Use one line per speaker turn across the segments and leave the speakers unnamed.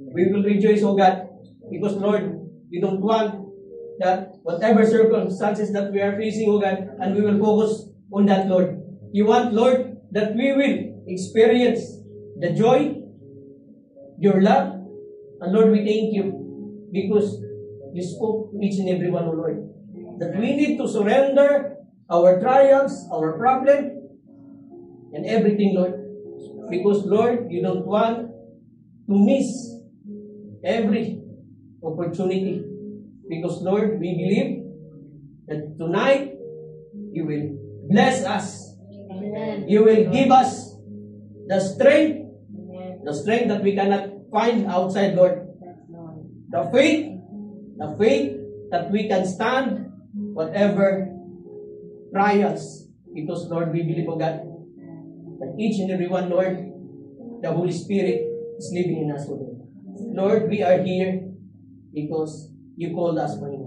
We will rejoice, O God, because, Lord, we don't want that whatever circumstances that we are facing, O God, and we will focus on that, Lord. You want, Lord, that we will experience the joy, your love, and Lord, we thank you because you spoke to each and every one, O Lord, that we need to surrender our trials, our problem, and everything, Lord. Because, Lord, you don't want to miss every opportunity. Because, Lord, we believe that tonight you will bless us.
Amen.
You will give us the strength that we cannot find outside, Lord. The faith that we can stand whatever trials. Because, Lord, we believe, O God, that each and every one, Lord, the Holy Spirit is living in us, Lord. Lord, we are here because you called us, Lord.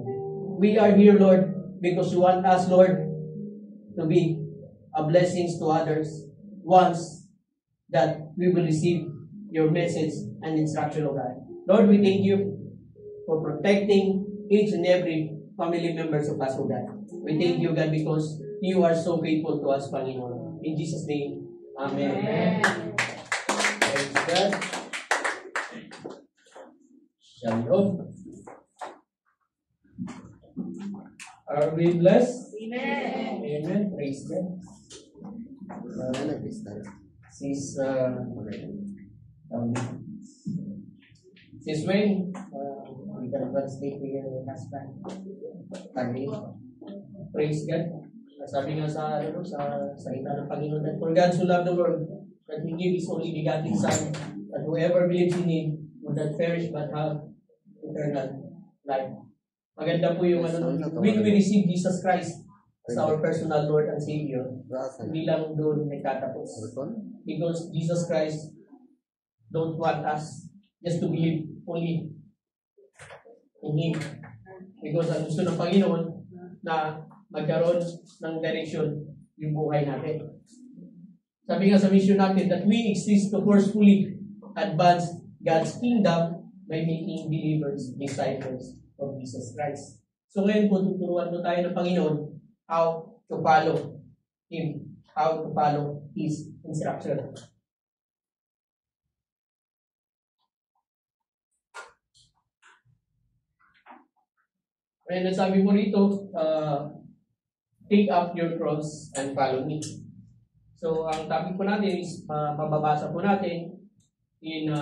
We are here, Lord, because you want us, Lord, to be a blessing to others once that we will receive your message and instruction, O God. Lord, we thank you for protecting each and every family members of us, O God. We thank you, God, because you are so faithful to us, Panginoon. In Jesus' name, Amen.
Amen.
Praise God. Shall we hope? Are we blessed?
Amen.
Amen. Praise God. Sis, Sis Wayne, we can translate to your husband. Praise God. Sabi nga sa salita ng Panginoon, that for God so loved the world that He gave His only begotten Son, that whoever believes in Him would not perish but have eternal life. Maganda po yung when we receive Jesus Christ as our personal Lord and Savior, hindi lang doon nagtatapos. Because Jesus Christ don't want us just to believe only in Him. Because ang gusto ng Panginoon na magkaroon ng direction yung buhay natin. Sabi nga sa mission natin that we exist to forcefully advance God's kingdom by making believers disciples of Jesus Christ. So ngayon po, tuturuan po tayo ng Panginoon how to follow Him, how to follow His instruction. And sabi mo rito, take up your cross and follow me. So, ang topic po natin is, mababasa po natin in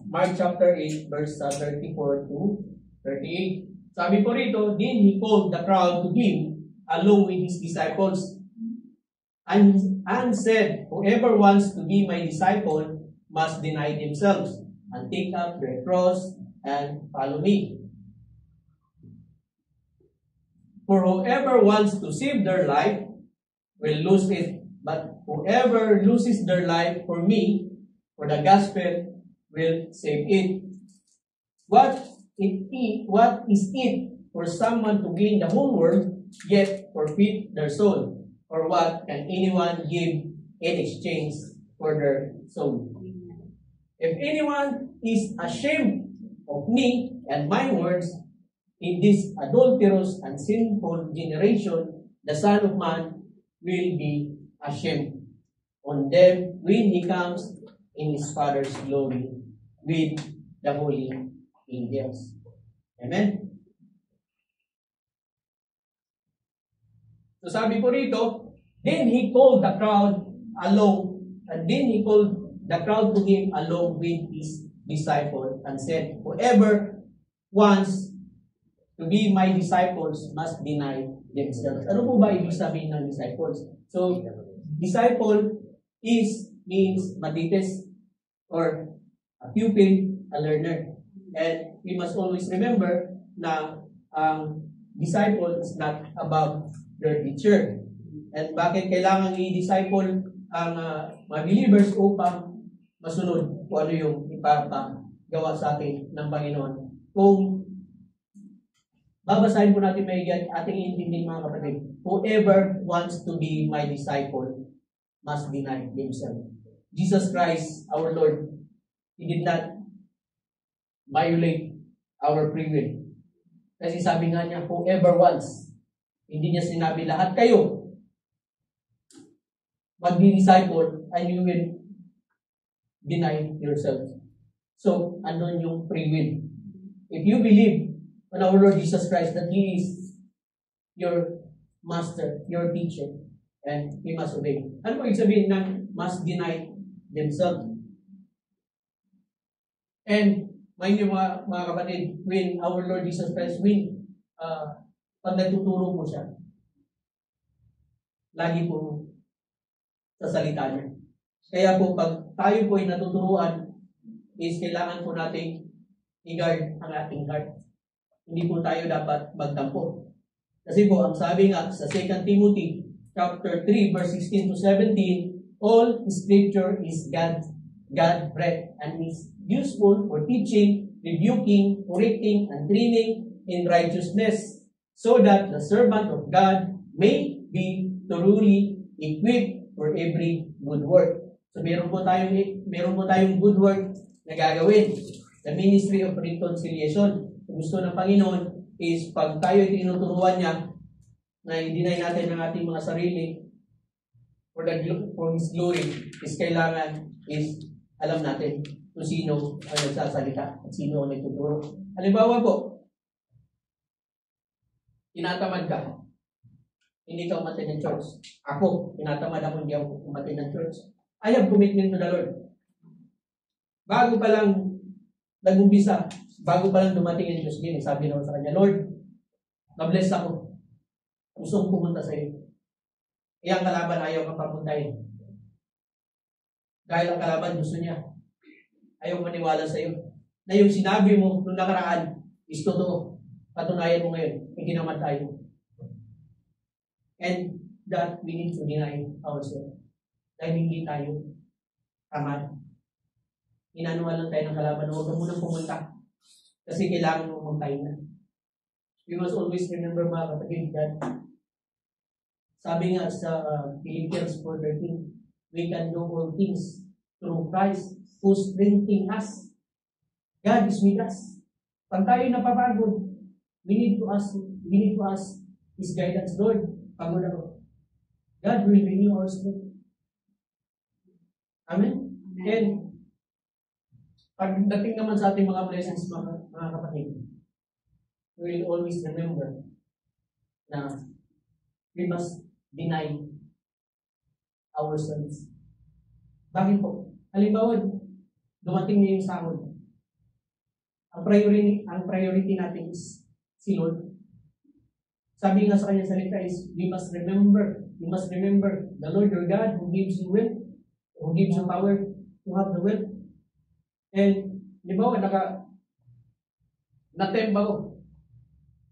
Mark chapter 8, verse 34 to 38. Sabi po rito, then he called the crowd to him along with his disciples and said, whoever wants to be my disciple must deny themselves and take up their cross and follow me. For whoever wants to save their life will lose it, but whoever loses their life for me, for the gospel, will save it. What is it for someone to gain the whole world, yet forfeit their soul? Or what can anyone give in exchange for their soul? If anyone is ashamed of me and my words, in this adulterous and sinful generation, the Son of Man will be ashamed on them when He comes in His Father's glory with the holy angels. Amen? So sabi po rito, then He called the crowd along, and then He called the crowd to Him along with His disciple and said, whoever wants to be my disciples must deny themselves. Ano po ba ibig sabihin ng disciples? So, disciple means matitis or a pupil, a learner. And we must always remember na disciple is not above their teacher. And bakit kailangan i-disciple ang mga believers upang masunod kung ano yung ipapagawa sa atin ng Panginoon. Kung babasahin po natin may ating iintindihin mga kapatid. Whoever wants to be my disciple must deny himself. Jesus Christ, our Lord, He did not violate our free will. Kasi sabi nga niya, whoever wants, hindi niya sinabi lahat kayo magdi-disciple and you will deny yourself. So, andun yung free will. If you believe on our Lord Jesus Christ that He is your master, your teacher, and He must obey. Ano po ibig sabihin ng must deny themselves? And mind nyo mga kapatid, when our Lord Jesus Christ, pag nagtuturo po siya, lagi po sa salita niya. Kaya po pag tayo po ay natuturuan, is kailangan po nating i-guard ang ating heart. Hindi po tayo dapat magtampo. Kasi po, ang sabi nga sa 2 Timothy chapter 3, verse 16 to 17, all scripture is God-breathed and is useful for teaching, rebuking, correcting, and training in righteousness, so that the servant of God may be thoroughly equipped for every good work. So meron po tayong good work na gagawin. The ministry of reconciliation. Gusto ng Panginoon is pag tayo tinuturuan niya na i-deny natin ang ating mga sarili for His glory, is kailangan is alam natin kung sino ang nagsasalita at sino ang nagtuturo. Halimbawa po, tinatamad ka, hindi ka umatid ng church. Ako, tinatamad ako, hindi ako umatid ng church. I have commitment to the Lord. Bago pa lang nag-umpisa, bago pa lang dumating yung Diyos din, sabi naman sa kanya, Lord, na-bless ako. Gusto kong pumunta sa iyo. Iyang kalaban ayaw kang papuntahin. Dahil ang kalaban gusto niya. Ayaw maniwala sa iyo. Na yung sinabi mo nung nakaraan is totoo. Patunayan mo ngayon, ikinamatay mo. And that we need to deny ourselves. Dahil hindi tayo tamad. Inanuhan lang tayo ng kalaban, huwag ka munang pumunta. Kasi kailangan mo magtayo na. We must always remember mga kapatid that sabi nga sa Philippians 4:13, we can do all things through Christ who strengthens us. God is with us. Pag tayo napapagod, we need to ask His guidance. Lord, pagod ako. God will renew our strength. Amen? And pagdating naman sa ating mga blessings, mga kapatid, we will always remember na we must deny ourselves. Bakit po? Halimbawa, dumating na yung sahod. Ang priority natin is si Lord. Sabi nga sa kanyang salita is, we must remember the Lord your God who gives you wealth, who gives you power to have the wealth. And, di ba, natemba ko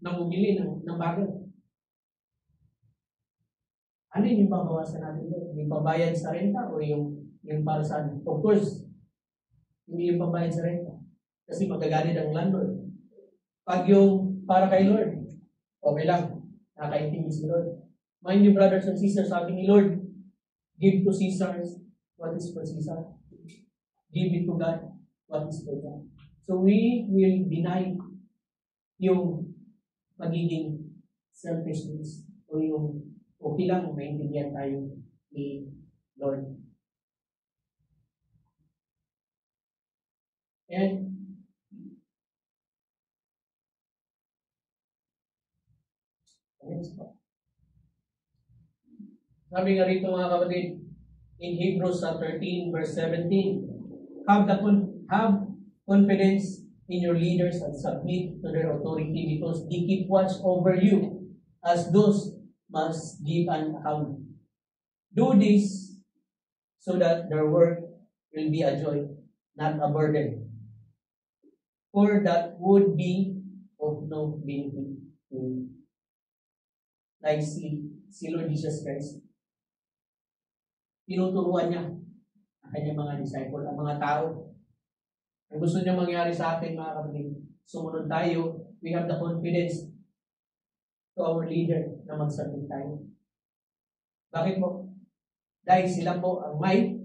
na bumili ng bagay. Ano yung babawasan natin doon? Yung pabayad sa renta o yung para saan? Of course, hindi yung pabayad sa renta. Kasi magagalit ang landlord. Pag yung para kay Lord, okay lang. Nakaintindi si Lord. Mind you, brothers and sisters, sabi ni Lord, give to Caesar what is for Caesar. Give it to God what is for God. So we will deny yung magiging selfishness o yung okay lang maintindihan tayo ni Lord. And sabi nga rito mga kapatid, in Hebrews 13 verse 17, have confidence in your leaders and submit to their authority because they keep watch over you as those must give an account. Do this so that their work will be a joy, not a burden. For that would be of no benefit to you. Like si Lord Jesus Christ, tinuturuan niya ang kanyang mga disciple, ang mga tao. Ang gusto niya mangyari sa atin, mga kapatid, sumunod tayo, we have the confidence to our leader na magsabit tayo. Bakit po? Dahil sila po ang may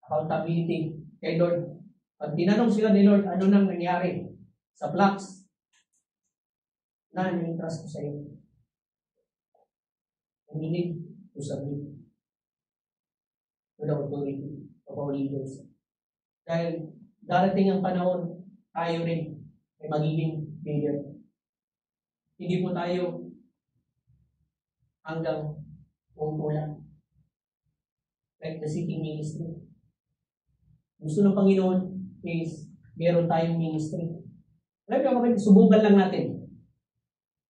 accountability kay Lord. Pag tinanong sila ni Lord, ano nang nangyari? sa flux na nai-trust ko sa iyo. We need to submit to the authority of our leaders. Dahil darating ang panahon, tayo rin ay magiging leader. Hindi po tayo hanggang umuulan. Like the city ministry. Gusto ng Panginoon is meron tayong ministry. Alam mo, subukan lang natin.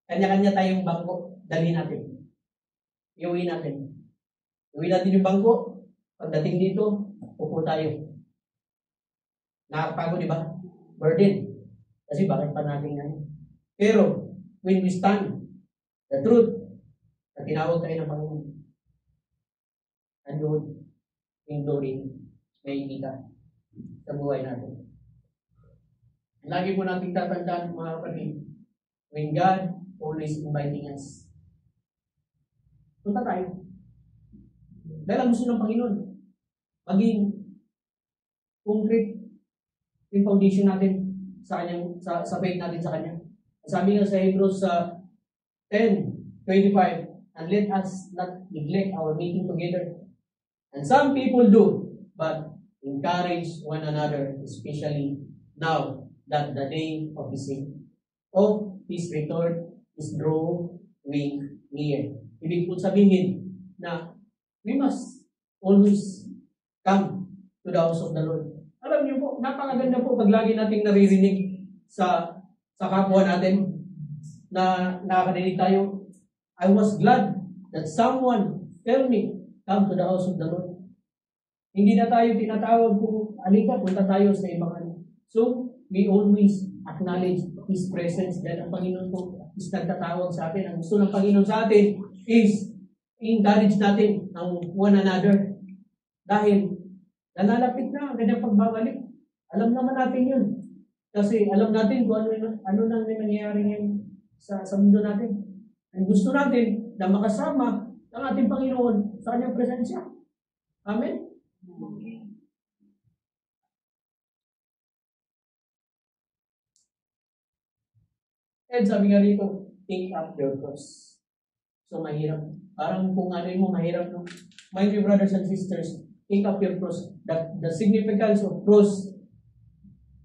Kanya-kanya tayong bangko, dalhin natin. Iuwi natin. Iuwi natin yung bangko. Pagdating dito, upo tayo. Nakakapagod, di ba? Burden. Kasi bakit pa natin yan? Pero, when we stand, the truth, na tinawag tayo ng Panginoon, andun, yung glory, may kita sa buhay natin. Lagi po natin tatandaan, mga kapatid, when God always inviting us, punta tayo. Dahil ang gusto ng Panginoon, maging concrete yung foundation natin sa kanyang, sa faith natin sa kanya. Sabi nga sa Hebrews 10:25, and let us not neglect our meeting together. And some people do, but encourage one another, especially now that the day of His return is drawing near. Ibig po sabihin na we must always come to the house of the Lord. Alam niyo po, napakaganda po pag lagi nating naririnig sa kapwa natin na nakakarinig tayo. I was glad that someone tell me, come to the house of the Lord. Hindi na tayo tinatawag kung alika, punta tayo sa ibang ano. So, we always acknowledge His presence dahil ang Panginoon po is nagtatawag sa atin. Ang gusto ng Panginoon sa atin is encourage natin ang one another. Dahil nalalapit na ang kanyang pagbabalik. Alam naman natin yun. Kasi alam natin kung ano nang nangyayari ngayon sa mundo natin. Ang gusto natin na makasama ng ating Panginoon sa kanyang presensya. Amen? And sabi nga rito, take up your cross. So mahirap. Parang kung ano mo, mahirap, no? My dear brothers and sisters, take up your cross. The significance of cross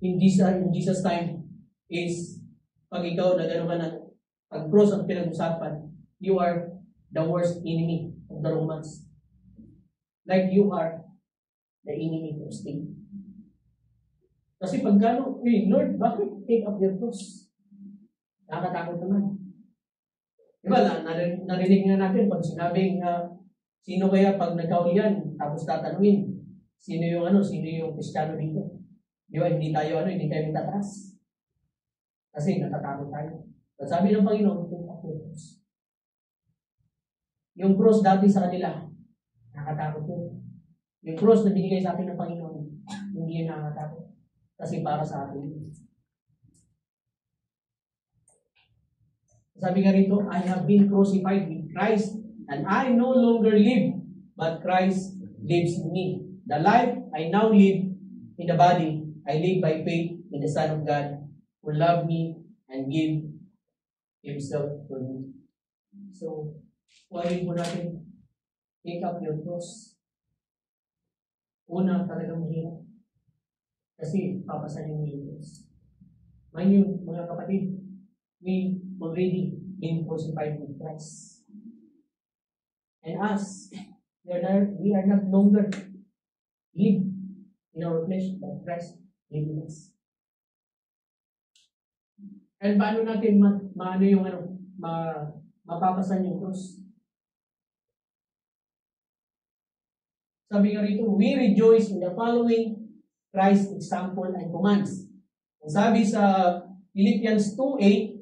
in Jesus' time is pag ikaw na gano'n ka na, pag cross ang pinag-usapan, you are the worst enemy of the Romans. Like you are the enemy of state. Kasi pag gano'n, Lord, bakit take up your cross? Nakakatakot naman. Diba, narinig nga natin pag sinabing sino kaya pag nagkaulian, tapos tatanungin, sino yung Kristiyano dito? Diba, hindi tayo tataas. Kasi natatakot tayo. At sabi ng Panginoon, take up your cross. Yung cross dati sa kanila, nakakatakot yun. Yung cross na binigay sa atin ng Panginoon, hindi yun nakakatakot. Kasi para sa atin. Sabi nga rito, I have been crucified with Christ, and I no longer live, but Christ lives in me. The life I now live in the body, I live by faith in the Son of God, who loved me and gave Himself for me. So, huwain po natin, take up your cross. Una, talagang mahirap. Kasi papasanin mo yung cross. Ngayon, mga kapatid, we already been crucified with Christ. And us, we are not longer live in our flesh, but Christ live in us. And paano natin mapapasan yung cross? Sabi nga rito, we rejoice in the following Christ's example and commands. Ang sabi sa Philippians 2:8,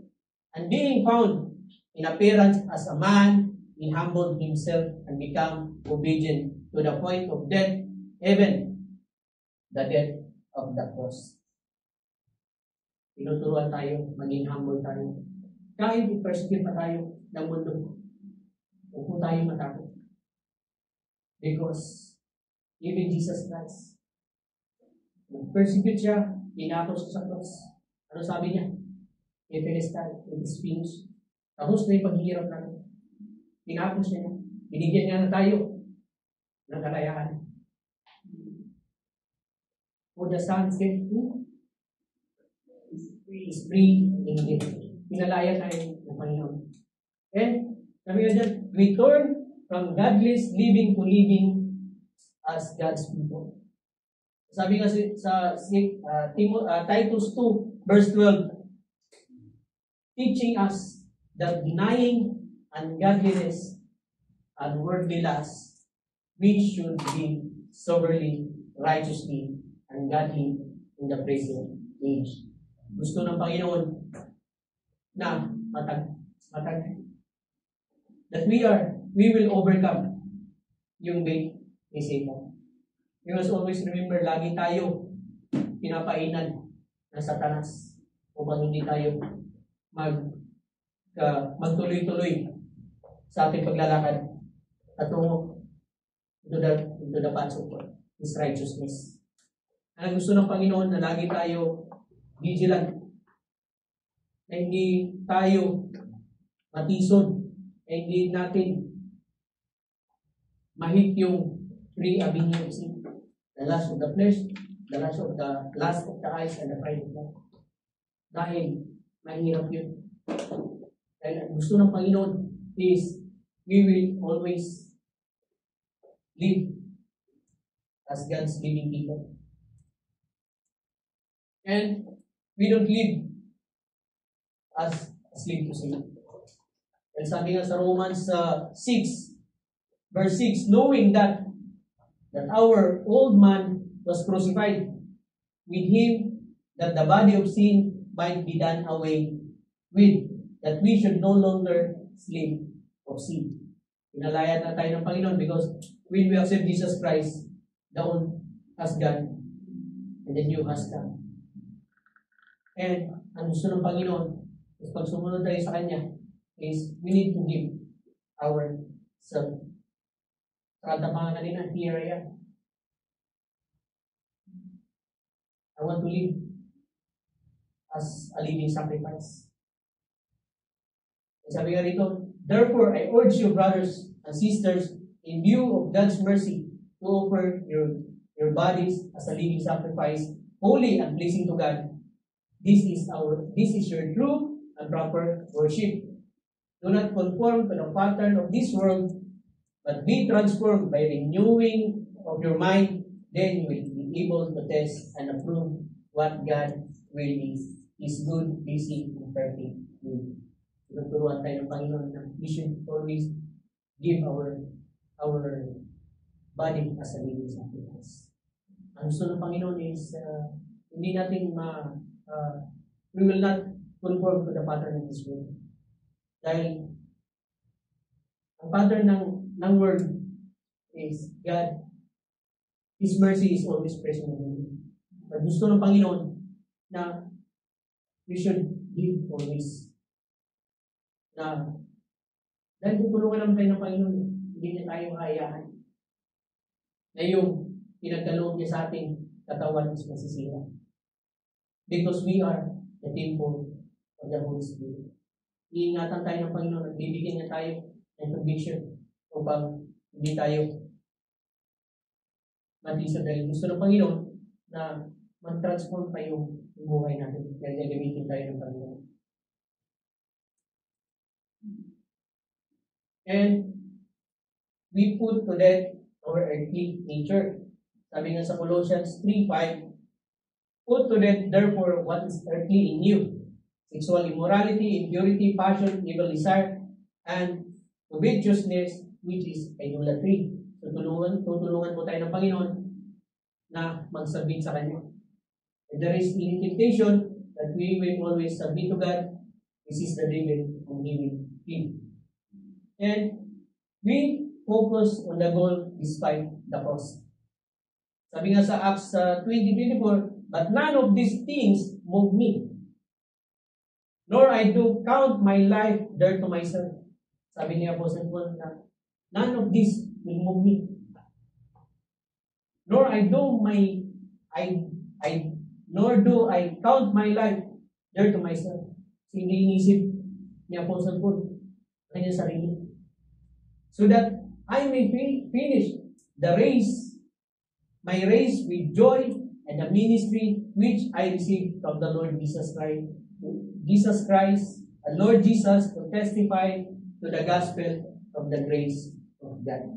and being found in appearance as a man, he humbled himself and became obedient to the point of death, even the death of the cross. Tinuturuan tayo, maging humble tayo. Kahit i-persecute pa tayo ng mundo, huwag po tayo matakot. Because even Jesus Christ, nag-persecute siya, pinako siya sa cross. Ano sabi niya? Etelestai, it is finished. Tapos na yung paghihirap natin. Tinapos niya. Binigyan niya na tayo ng kalayaan. For the Son set is free indeed. Pinalaya tayo ng Panginoon. And sabi nga dyan, return from godless living to living as God's people. Sabi nga sa Titus 2 verse 12, teaching us that denying ungodliness and worldly lust, we should be soberly, righteously, and godly in the present age. Gusto ng Panginoon na matag that we will overcome yung bait ni Satan. We must always remember, lagi tayo pinapainan ng Satanas upang hindi tayo magtuloy-tuloy sa ating paglalakad at tungo into the paths of His righteousness. Ang gusto ng Panginoon na lagi tayo vigilant, na hindi tayo matisod, na hindi natin mahit yung three avenue of sin. The lust of the flesh, the lust of the eyes, and the pride of life. Dahil mahirap yun. Dahil ang gusto ng Panginoon is we will always live as God's living people. And we don't live as a slave to sin. And sabi nga sa Romans 6, verse 6, knowing that our old man was crucified with him, that the body of sin might be done away with, that we should no longer slave of sin. Pinalayan na tayo ng Panginoon because when we accept Jesus Christ, the old has gone and the new has come. And ang gusto ng Panginoon is pag sumunod tayo sa Kanya is we need to give our self. Kata pa nga kanina, here I am. I want to live as a living sacrifice. Sabi nga rito, therefore, I urge you, brothers and sisters, in view of God's mercy, to offer your bodies as a living sacrifice, holy and pleasing to God. This is your true and proper worship. Do not conform to the pattern of this world, but be transformed by renewing of your mind. Then you will be able to test and approve what God will is. His good, pleasing, and perfect will. Tuturuan tayo ng Panginoon na we should always give our body as a living sacrifice. Ang gusto ng Panginoon is hindi natin we will not conform to the pattern of this world. Dahil ang pattern ng world is God, His mercy is always present in you. But gusto ng Panginoon na we should live always. Na dahil tutulungan naman tayo ng Panginoon, hindi niya tayo maayahan. Na yung pinagkaloob niya sa ating katawan is masisira. Because we are the temple of the Holy Spirit. Iingatan tayo ng Panginoon at bibigyan niya tayo ng conviction upang hindi tayo matisa dahil gusto ng Panginoon na mag-transform pa yung buhay natin dahil gagamitin tayo ng Panginoon. And we put to death our earthly nature. Sabi nga sa Colossians 3:5, put to death therefore what is earthly in you, sexual immorality, impurity, passion, evil desire, and covetousness, which is idolatry. Tutulungan po tayo ng Panginoon na magsubmit sa Kanya. If there is any temptation that we will always submit to God, resist the devil and he will flee. And we focus on the goal despite the cost. Sabi nga sa Acts 20:24, but none of these things move me, nor I do count my life dear to myself. Sabi ni Apostle Paul na none of this will move me, nor do I count my life there to myself. So, hindi inisip ni Apostle Paul ang kanyang sarili. So that I may finish the race, my race with joy and the ministry which I received from the Lord Jesus Christ. Jesus Christ, the Lord Jesus, to testify to the gospel of the grace of God.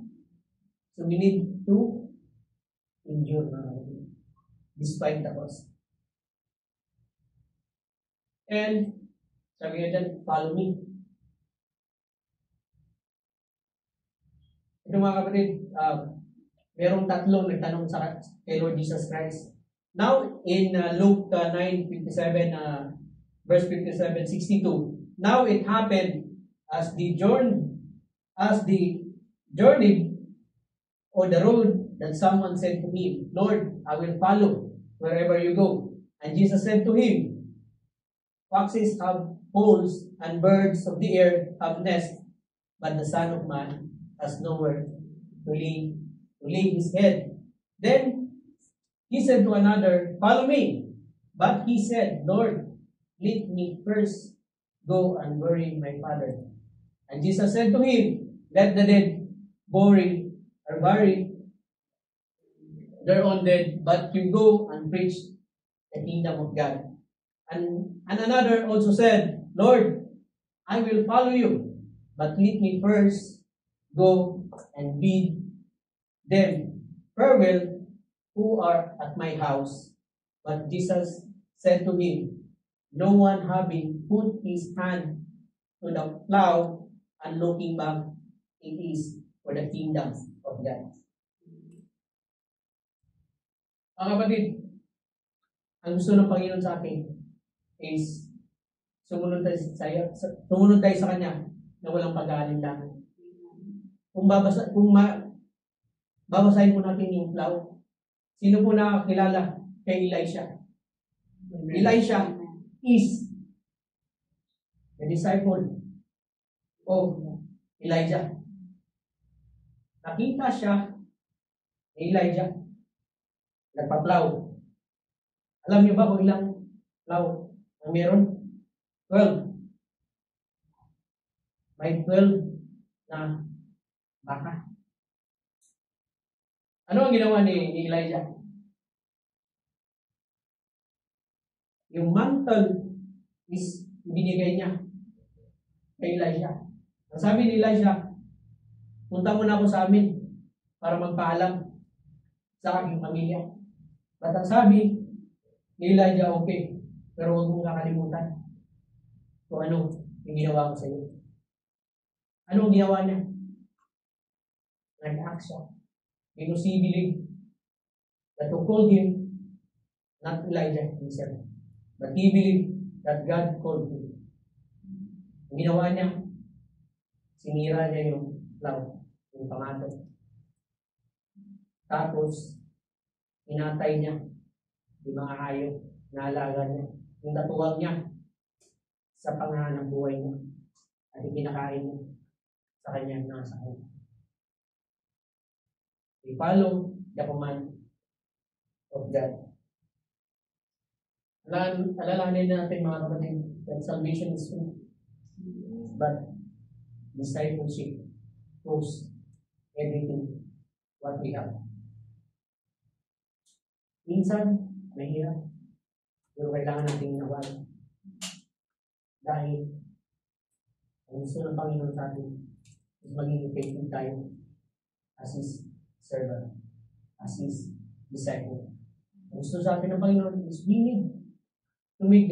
So we need to endure despite the cost. And sabi nga dyan, follow me. Ito mga kapatid, merong tatlong nagtanong sa kay Lord Jesus Christ. Now, in Luke 9:57, verse 57, 62, now it happened as the journey on the road that someone said to him, Lord, I will follow wherever you go. And Jesus said to him, foxes have holes and birds of the air have nests, but the Son of Man has nowhere to lay his head. Then he said to another, follow me. But he said, Lord, let me first go and bury my father. And Jesus said to him, let the dead bury their own dead, but you go and preach the kingdom of God. And another also said, Lord, I will follow you, but let me first go and bid them farewell who are at my house. But Jesus said to him, no one having put his hand to the plow and looking back, it is for the kingdom of God. Mga kapatid, ang gusto ng Panginoon sa atin is sumunod tayo sa Kanya na walang pag-aalinlangan. Babasahin po natin yung plow. Sino po nakakilala kay Elisha? Elisha is the disciple of Elijah. Nakita siya ni Elijah nagpa-plow. Alam niyo ba kung ilang plow ang meron? 12. May 12 na baka. Ano ang ginawa ni Elijah? Yung mantle is binigay niya kay Elijah. Ang sabi ni Elijah, punta mo na ako sa amin para magpaalam sa aking pamilya. At ang sabi ni Elijah, okay, pero huwag mong kakalimutan kung ano yung ginawa ko sa iyo. Ano ang ginawa niya? Nag-act siya. Because he believed that who called him, not Elijah himself, but he believed that God called him. Ang ginawa niya, sinira niya yung plow, yung pamato. Tapos, inatay niya yung mga hayop na alaga niya. Yung katuwag niya sa pangahanap buhay niya at ikinakain niya sa kanyang nasa kanya. We follow the command of God. Alalahanin natin mga kapatid that salvation is free, but discipleship goes everything what we have. Minsan, mahirap, pero kailangan natin nawalan. Dahil ang gusto ng Panginoon sa atin is maging effective tayo as His servant, as His disciple. Ang gusto sa atin ng Panginoon is we need to make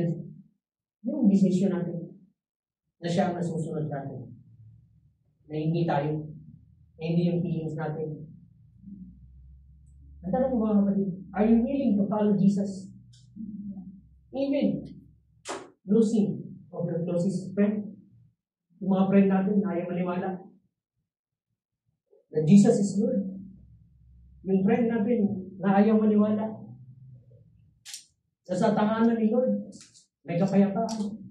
yung decision natin na siya ang nasusunod sa atin. Na hindi tayo, na hindi yung feelings natin. Ang tanong mo mga kapatid, are you willing to follow Jesus? Even losing of your closest friend. Yung mga friend natin na ayaw maniwala that Jesus is Lord. Yung friend natin na ayaw maniwala na sa tanganan ni Lord may kapayapaan.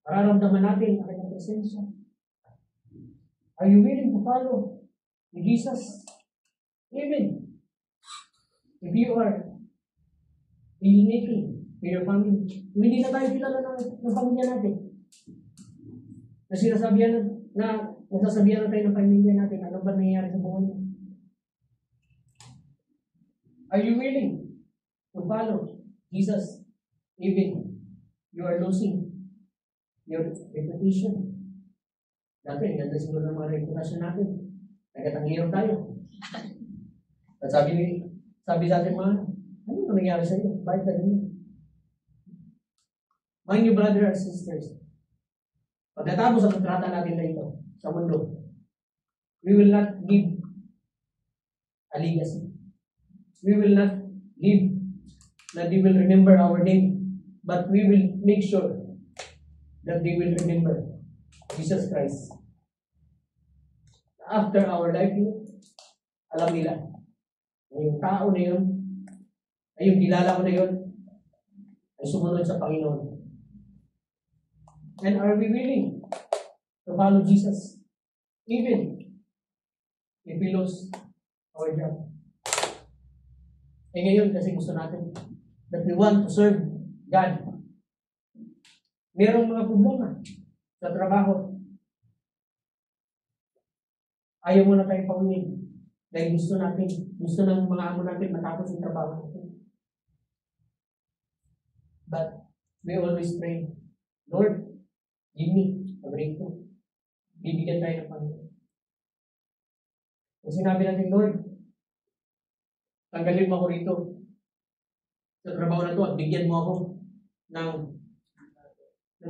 Mararamdaman natin ang kanyang presensya. Are you willing to follow Jesus? Even if you are alienating with your family. Kung hindi na tayo kilala ng pamilya natin, nasasabihan na tayo ng pamilya natin, ano ba nangyayari sa buhay mo? Are you willing to follow Jesus even you are losing your reputation? Dati, ganda siguro ng mga reputasyon natin. Nagatanggirap tayo. At sabi sa atin mga, ano na nangyari sa iyo? Bakit ka ganyan? Mind you, brothers and sisters, pagkatapos ang kontrata natin na ito sa mundo, we will not leave a legacy. We will not leave that they will remember our name, but we will make sure that they will remember Jesus Christ. After our life, alam nila na yung tao na yun, ay yung kilala ko na yun, ay sumunod sa Panginoon. And are we willing to follow Jesus even if we lose our job? Eh ngayon, kasi gusto natin that we want to serve God. Merong mga problema sa trabaho. Ayaw mo na tayong pawin. Dahil gusto ng mga amo natin matapos yung trabaho natin. But we always pray, Lord, give me a breakthrough. Bibigyan tayo ng Panginoon. Kung sinabi natin, Lord, tanggalin mo ako rito sa trabaho na to at bigyan mo ako ng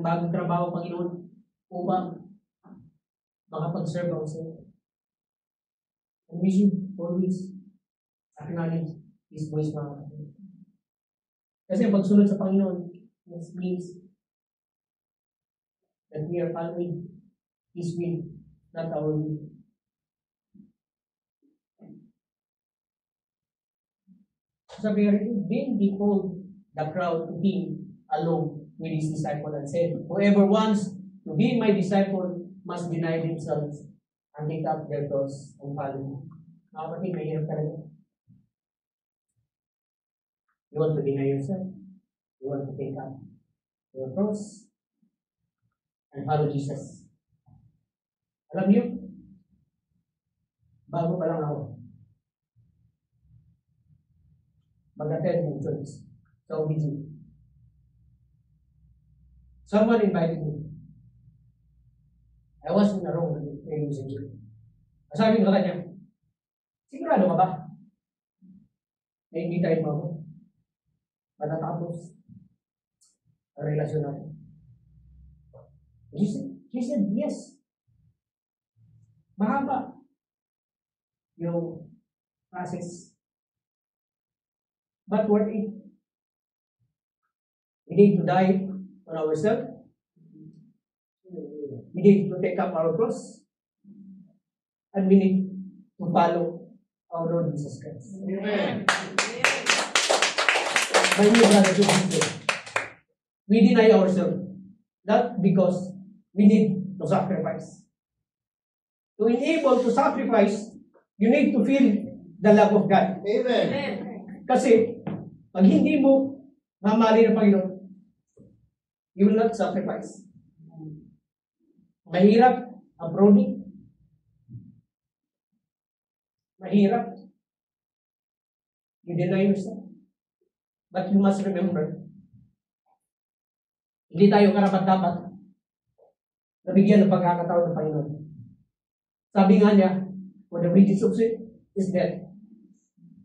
bagong trabaho, Panginoon, upang makapag-serve ako sa iyo. And we should always acknowledge His voice, mga kapatid. Kasi ang pagsunod sa Panginoon, this means that we are following His will, not our will. Sabi nga rin, then behold the crowd to Him alone with His disciple and said, whoever wants to be my disciple must deny themselves and take up their cross and follow me. Mga kapatid, mahirap talaga. You want to deny yourself? You want to take up your cross and follow Jesus. Alam niyo, bago pa lang ako mag-attend ng church sa OBG, someone invited me. I was in a room with the music. Sabi ko sa kanya, sigurado ka ba? Na-invitahin mo ako matatapos ang relasyon natin. She said, yes. Mahaba yung process. But worth it. We need to die on ourselves. We need to take up our cross. And we need to follow our Lord Jesus Christ.
Amen.
My dear brothers and sisters, we deny ourselves. Not because we need to sacrifice. To be able to sacrifice, you need to feel the love of God.
Amen.
Kasi, pag hindi mo mamali ng Panginoon, you will not sacrifice. Mahirap ang project. Mahirap. You deny yourself. But you must remember, hindi tayo karapat-dapat nabigyan ng pagkakataon ng Panginoon. Sabi nga niya, for the wages of sin is death.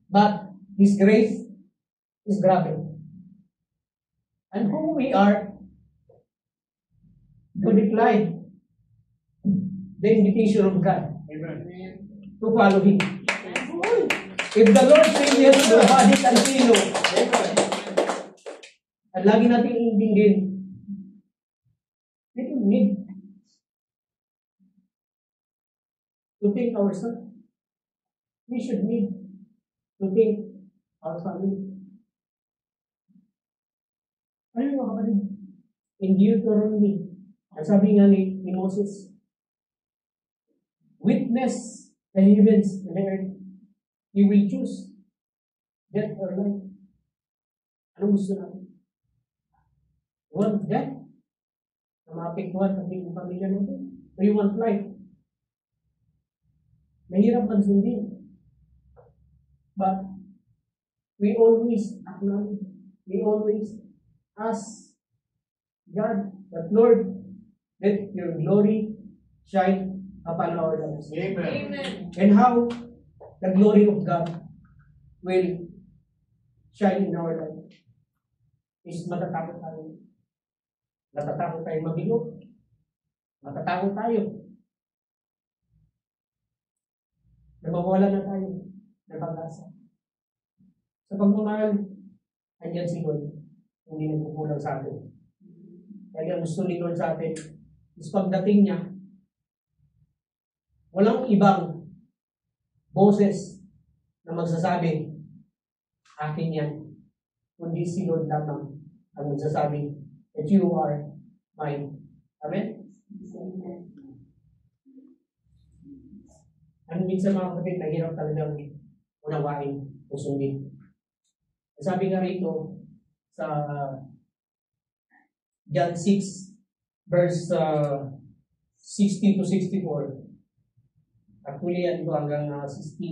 But His grace is grabe. And who we are to decline the invitation of God.
Amen.
To follow Him. If the Lord says yes, nobody can say no. At lagi natin iintindihin, we don't need to think ourselves. We should need to think our family. Ano yung kapatid? In Deuteronomy, ang sabi nga ni Moses, witness the heavens and the earth. You will choose death or life. Anong gusto natin? You want death? Na maapektuhan ang iyong pamilya natin? Or you want life? Mahirap man sundin. But we always acknowledge, we always ask God that, Lord, let your glory shine upon our lives.
Amen.
And how the glory of God will shine in our life is matatakot tayo. Matatakot tayo mabigo. Matatakot tayo. Namawala na tayo ng pag-asa. Sa pagmamahal, andyan si God. Hindi nagkukulang sa atin. Kaya gusto ni Lord sa atin is pagdating niya, walang ibang boses na magsasabi, akin yan. Kundi si Lord lamang ang magsasabi that you are mine. Amen? Ang minsan mga kapatid, nahirap talagang unawain o sundin. Sabi nga rito sa John 6, verse 60 to 64. Actually, yan ito hanggang 69.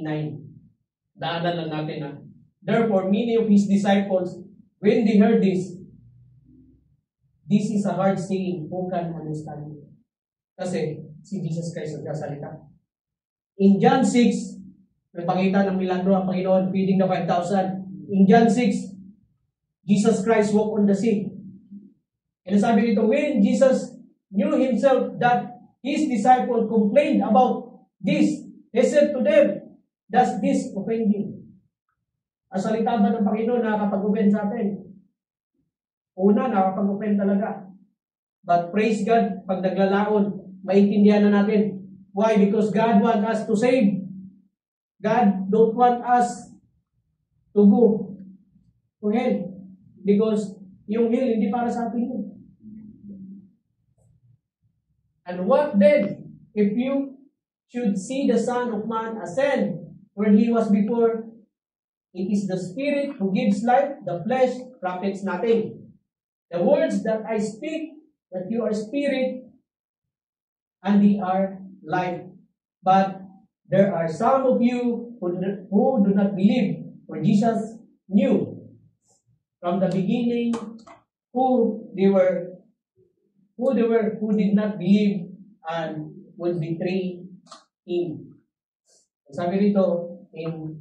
Daanan lang natin ha. Therefore, many of his disciples, when they heard this is a hard saying, who can understand it? Kasi si Jesus Christ nagsasalita. In John 6, nagpakita ng milagro ang Panginoon, feeding the 5,000. In John 6, Jesus Christ walked on the sea. And sabi dito, when Jesus knew himself that his disciples complained about this, he said to them, does this offend you? Ang salita ba ng Panginoon nakakapag-offend sa atin? Una, nakakapag-offend talaga. But praise God, pag naglalaon, maintindihan na natin. Why? Because God wants us to save. God don't want us to go to hell. Because yung hell, hindi para sa atin yun. And what then, if you should see the Son of Man ascend where he was before, it is the Spirit who gives life, the flesh profits nothing. The words that I speak, that you are spirit, and they are life. But there are some of you who do not believe, for Jesus knew from the beginning who did not believe and would betray him. Sabi rito in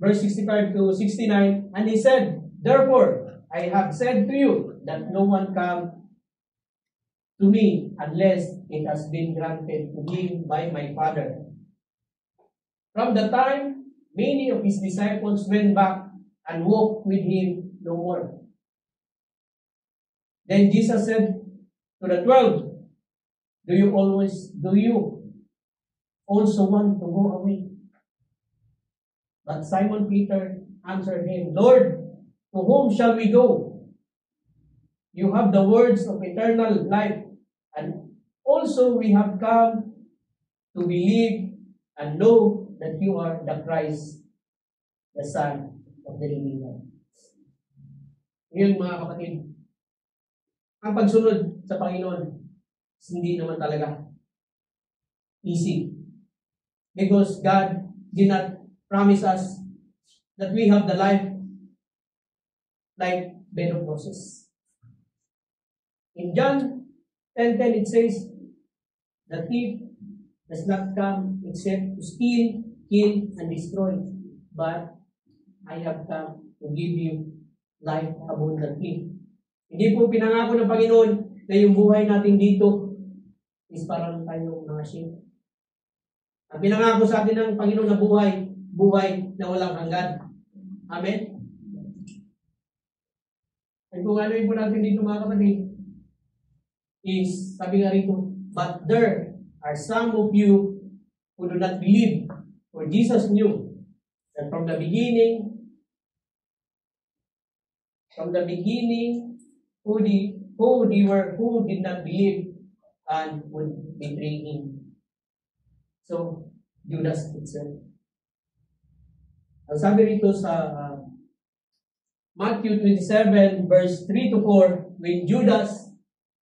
verse 65 to 69, and he said, therefore, I have said to you that no one come to me unless it has been granted to him by my Father. From the time many of his disciples went back and walked with him no more. Then Jesus said to the 12, do you also want to go away? But Simon Peter answered him, Lord, to whom shall we go? You have the words of eternal life, and also we have come to believe and know that you are the Christ, the Son of the living God. Ngayon mga kapatid, ang pagsunod sa Panginoon, hindi naman talaga easy. Because God did not promise us that we have the life like bed of roses. In John 10:10 it says, the thief does not come except to steal, kill, and destroy. But I have come to give you life abundantly. Hindi po pinangako ng Panginoon na yung buhay natin dito is parang tayo mga sheep. Ang pinangako sa atin ng Panginoon na buhay na walang hanggan. Amen? At kung ano yung po natin dito mga kapatid, is, sabi nga rito, but there are some of you who do not believe, for Jesus knew that from the beginning, who did not believe and would betray him. So, Judas itself. Ang sabi rito sa Matthew 27, verse 3 to 4, when Judas,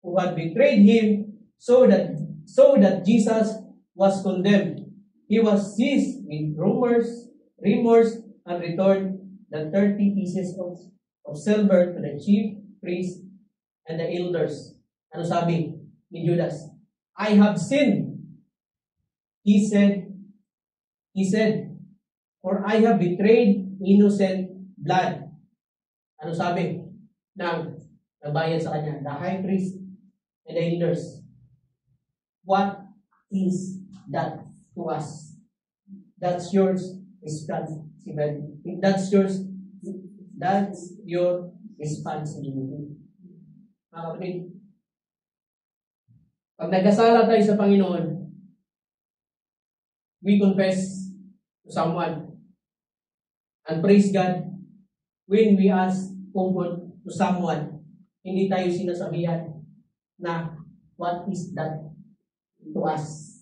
who had betrayed him, saw that Jesus was condemned, he was seized with remorse, and returned the 30 pieces of silver to the chief priests and the elders. Ano sabi ni Judas? I have sinned. He said, for I have betrayed innocent blood. Ano sabi ng nagbayad sa kanya? The high priest and the elders. What is that to us? That's yours responsibility. That's your responsibility. Mga kapatid, pag nagkasala tayo sa Panginoon, we confess to someone. And praise God, when we ask comfort to someone, hindi tayo sinasabihan na what is that to us.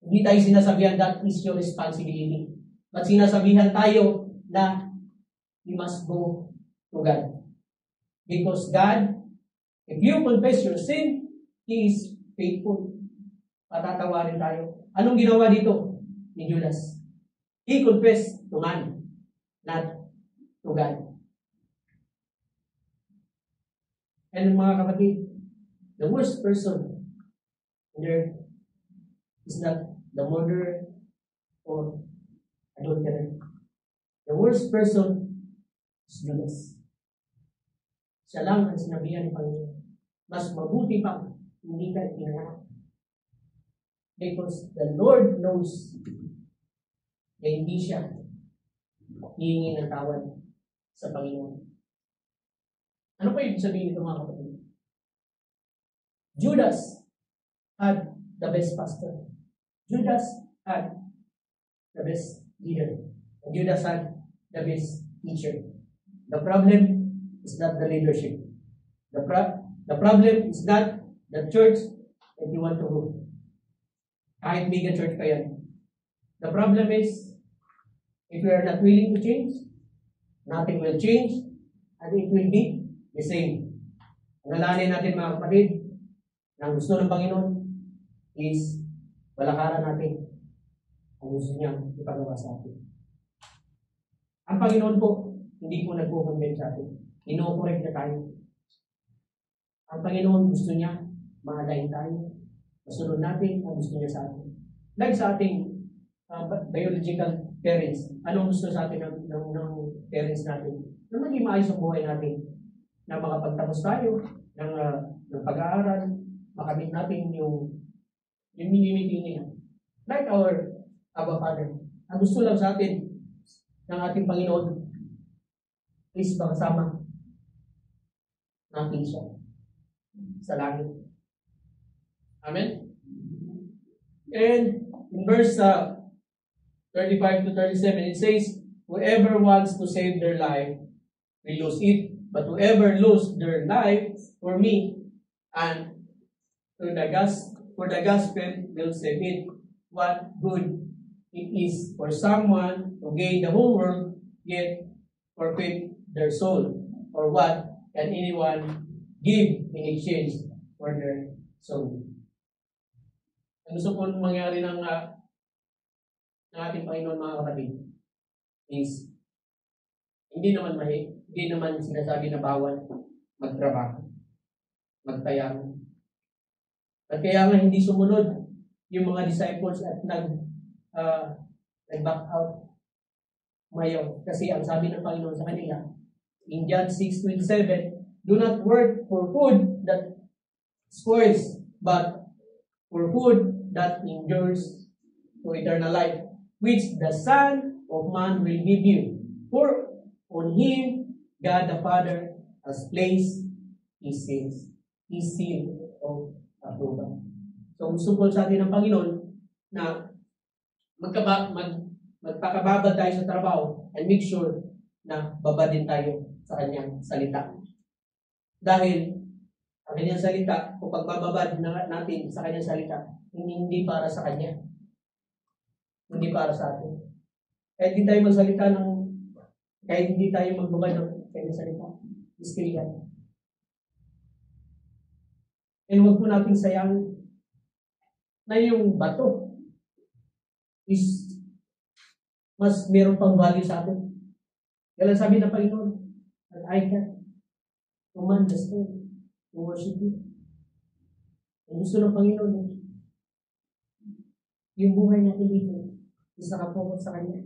Hindi tayo sinasabihan that is your responsibility. But sinasabihan tayo na you must go to God. Because God, if you confess your sin, He is faithful. Patatawarin tayo. Anong ginawa dito ni Judas? He confessed to man, not to God. And mga kapatid, the worst person there is not the murderer or adulterer. The worst person is Judas. Siya lang ang sinabihan ng Panginoon. Mas mabuti pa hindi ka itinanap. Because the Lord knows na hindi siya hihingi ng tawad sa Panginoon. Ano pa yung sabihin nito mga kapatid? Judas had the best pastor. Judas had the best leader. And Judas had the best teacher. The problem is not the leadership. The problem is not the church that you want to go. Kahit mega church pa yan. The problem is, if you are not willing to change, nothing will change, and it will be the same. Ang alalahanin natin mga kapatid, na gusto ng Panginoon is balakaran natin ang gusto niya ipagawa sa atin. Ang Panginoon po, hindi po nagpo-condemn sa atin. Ino-correct na tayo. Ang Panginoon gusto niya maalain tayo. Masunod natin ang gusto niya sa atin. Like sa ating biological parents, anong gusto sa atin ng parents natin? Na maging maayos ang buhay natin. Na makapagtapos tayo ng pag-aaral, makamit natin yung minimiti niya. Like our Abba Father. Ang gusto lang sa atin ng ating Panginoon is makasama natin siya sa langit. Amen? And in verse 35 to 37, it says, whoever wants to save their life will lose it, but whoever lose their life for me and for the gospel will save it. What good it is for someone to gain the whole world yet forfeit their soul? Or what can anyone give in exchange for their soul? Ang gusto po mangyari ng ating Panginoon mga kapatid is hindi naman sinasabi na bawal magtrabaho, magtayang. At kaya nga hindi sumunod yung mga disciples at nag-back out. Mayaw. Kasi ang sabi ng Panginoon sa kanila, in John 6:27, do not work for food that spoils, but for food that endures to eternal life, which the Son of Man will give you. For on Him, God the Father has placed His seal of approval. So, gusto po sa atin ng Panginoon na magpakababad tayo sa trabaho and make sure na babadin tayo sa Kanyang salita. Dahil ang Kanyang salita, kung pagbababad natin sa Kanyang salita, hindi para sa Kanya. Hindi para sa atin. Kahit hindi tayo magsalita Kahit hindi tayo magbabad ng kanyang salita. Still God. And huwag po natin sayang na yung bato is mas meron pang value sa atin. Kaya sabi ng Panginoon, that I can command the stone to worship you. Ang gusto ng Panginoon, yung buhay natin dito, is nakapokus sa Kanya.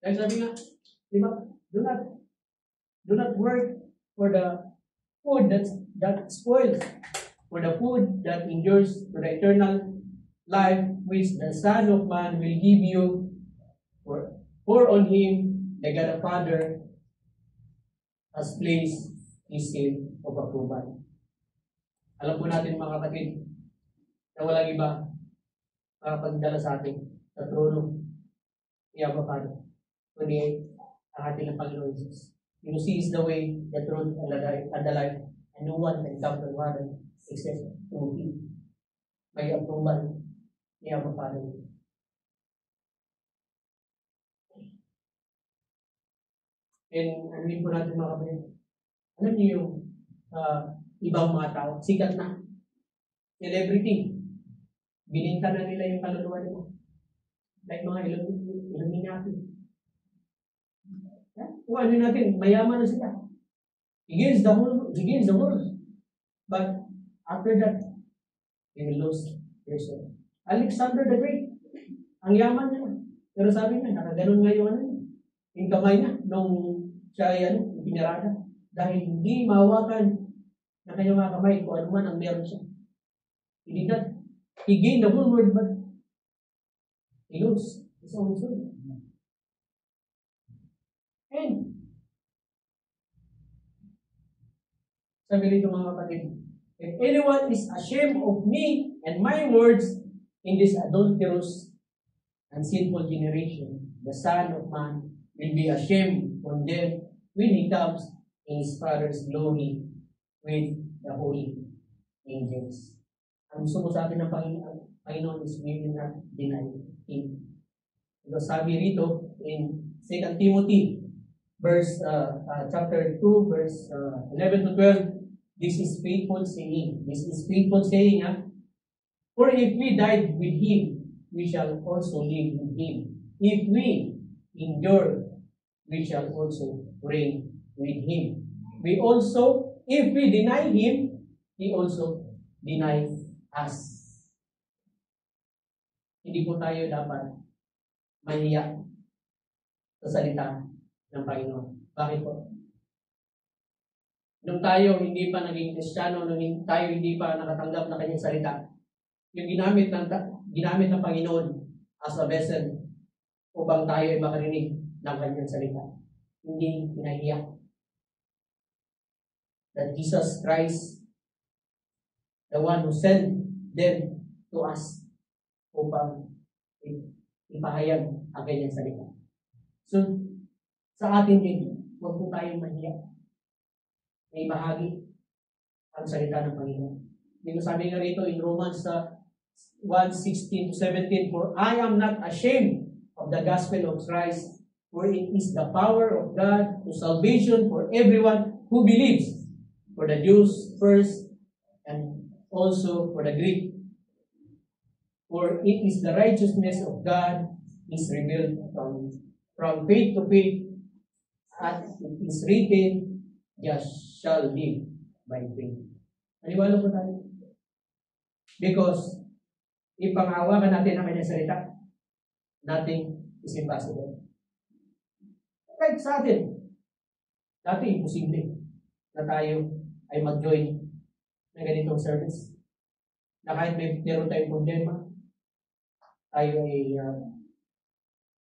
Kaya sabi nga, di ba, do not work for the food that spoils, for the food that endures to the eternal life which the Son of Man will give you, for on Him the God the Father has placed His seal of approval. Alam po natin mga kapatid, na walang iba makapagdala sa atin sa trono ni Abba Father, kundi ang ating ng Panginoon Jesus. You see is the way, the truth, and the life, and no one can come to the Father except through Him. May approval ni Abba Father. And ano po natin mga kapatid, alam niyo yung ibang mga tao, sikat na, celebrity, bininta na nila yung kaluluwa nila. Like mga Illuminati. Kung ano natin, mayaman na sila. Against the world. But after that, they will lose their soul. Alexander the Great, ang yaman niya. Pero sabi niya, nakaganon nga yung kamay niya, nung siya ay pinarada. Dahil hindi mahawakan na kanyang mga kamay kung ano man ang meron siya. He did not. He gained the whole world, but he lost his own soul. And sabi rito mga kapatid, if anyone is ashamed of me and my words in this adulterous and sinful generation, the Son of Man will be ashamed from them when He comes in His Father's glory with the holy angels. Ang gusto mo sa atin ng Panginoon is we will not deny Him. So sabi rito in 2 Timothy chapter 2, verse 11 to 12, this is faithful saying. This is faithful saying, for if we died with Him, we shall also live with Him. If we endure, we shall also reign with Him. We also, if we deny Him, He also denies us. Hindi po tayo dapat mahiya sa salita ng Panginoon. Bakit po? Nung tayo hindi pa naging Kristiyano, nung tayo hindi pa nakatanggap ng Kanyang salita, yung ginamit ng Panginoon as a vessel upang tayo ay makarinig ng Kanyang salita. Hindi pinahiya. That Jesus Christ, the one who sent them to us upang ipahayag ang Kanyang salita. So, sa atin din, huwag po tayong mahiya. May bahagi ang salita ng Panginoon. Dito sabi nga rito in Romans 1:16-17, for I am not ashamed of the gospel of Christ, for it is the power of God to salvation for everyone who believes, for the Jews first and also for the Greek. For it is the righteousness of God is revealed from faith to faith, as it is written, just shall live by faith. Naniwala po tayo. Because ipanghawakan natin ang Kanyang salita, nothing is impossible. Kahit sa atin, dati imposible na tayo ay mag-join ng ganitong service. Na kahit meron tayong problema, tayo ay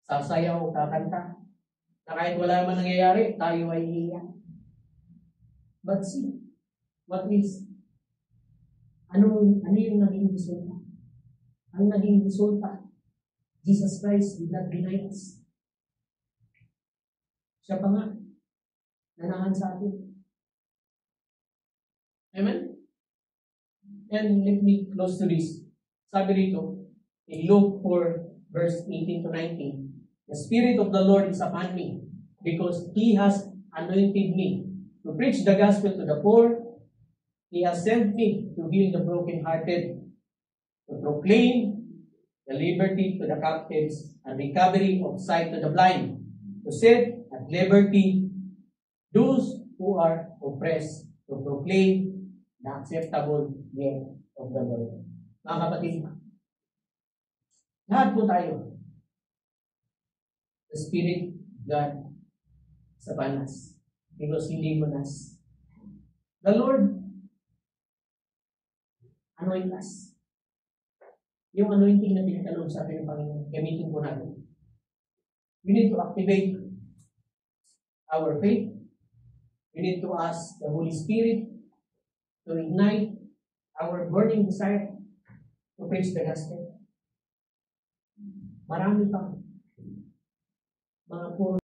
sasayaw o kakanta. Na kahit wala man nangyayari, tayo ay iiyak. But see, ano yung naging resulta? Ang naging resulta, Jesus Christ did not deny us. Siya pa nga, nanahan sa atin. Amen? And let me close to this. Sabi rito, in Luke 4, verse 18 to 19, The Spirit of the Lord is upon me, because He has anointed me to preach the gospel to the poor. He has sent me to heal the brokenhearted, to proclaim the liberty to the captives and recovery of sight to the blind, to set at liberty those who are oppressed, to proclaim the acceptable year of the Lord. Mga kapatid, lahat po tayo, the Spirit of God sa panas, because He lives on us. The Lord anoint us. Yung anointing na pinagkaloob sa atin ng Panginoon, gamitin po natin. We need to activate our faith. We need to ask the Holy Spirit to ignite our burning desire to preach the gospel. Marami pa mga puro